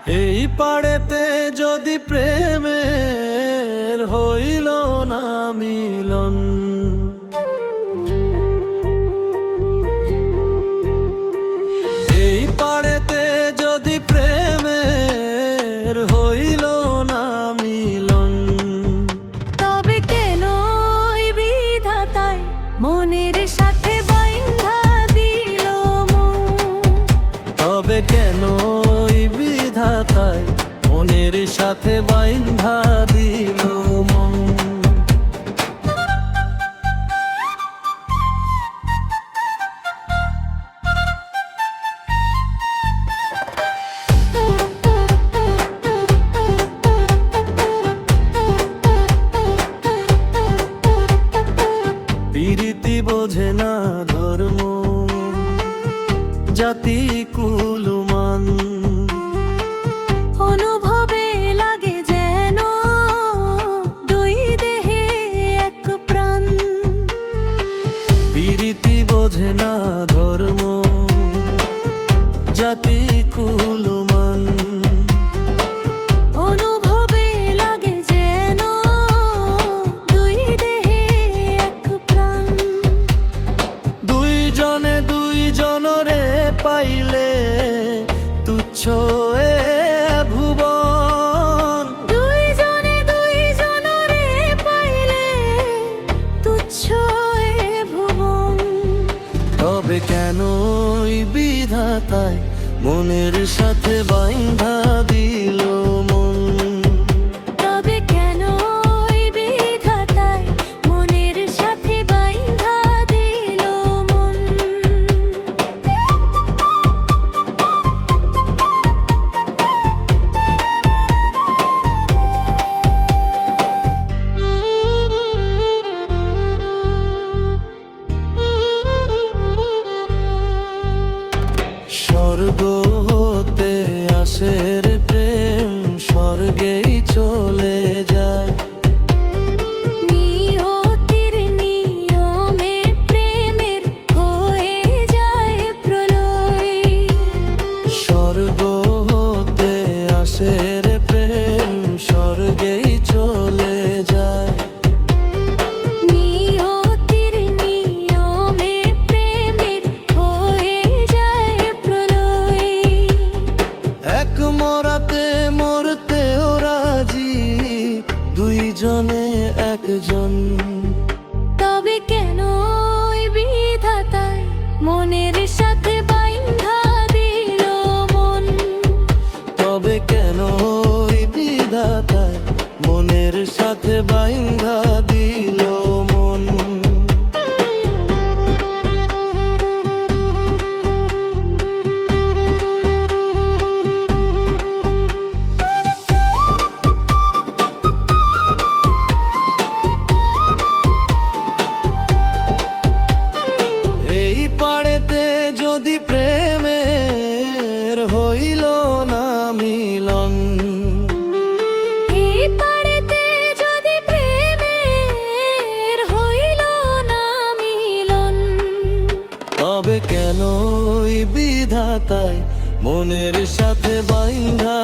এই পাড়েতে যদি প্রেমের হইল না মিলন, এই পাড়েতে যদি প্রেমের হইল না মিলন, তবে কেন বিধাতায় মনের সাথে বাইন্ধা দিল মন? তবে কেন বিধাতায় মনের সাথে বাইন্ধা দিল মন। প্রীতি বোঝে না ধর্ম জাতি কুলমান, অনুভবে লাগে যেন দুই দেহে এক প্রাণ। প্রীতি বোঝে না ধর্ম জাতি কুলমান, অনুভবে লাগে যেন দুই দেহে এক প্রাণ। দুইজনে দুইজনরে পাইলে তুচ্ছ এ ভুবন, দুইজনে দুইজনরে পাইলে তুচ্ছ এ ভুবন। তবে কেন বিধাতায় মনের সাথে বাইন্ধা দিল মন। তবে কেন বিধাতায় মনের সাথে বাইন্ধা দিল মন? স্বর্গ হতে আসে রে প্রেম, স্বর্গেই চলে যায়। নিয়তির নিয়মে প্রেমের হয়ে যায় প্রলয়। স্বর্গ হতে আসে রে প্রেম, স্বর্গেই চলে যায়। নিয়তির নিয়মে প্রেমের হয়ে যায় প্রলয়। এক মরাতে মরতেও রাজি, দুইজনে একজন। তবে কেন বিধাতায় মনের সাথে বাইন্ধা দিল মন? তবে কেন বিধাতায় মনের সাথে বাইন্ধা দিল মন। এই পাড়েতে যদি প্রেমের হইল না মিলন, এই পাড়েতে যদি প্রেমের হইল না মিলন, তবে কেন বিধাতায় মনের সাথে বাইন্ধা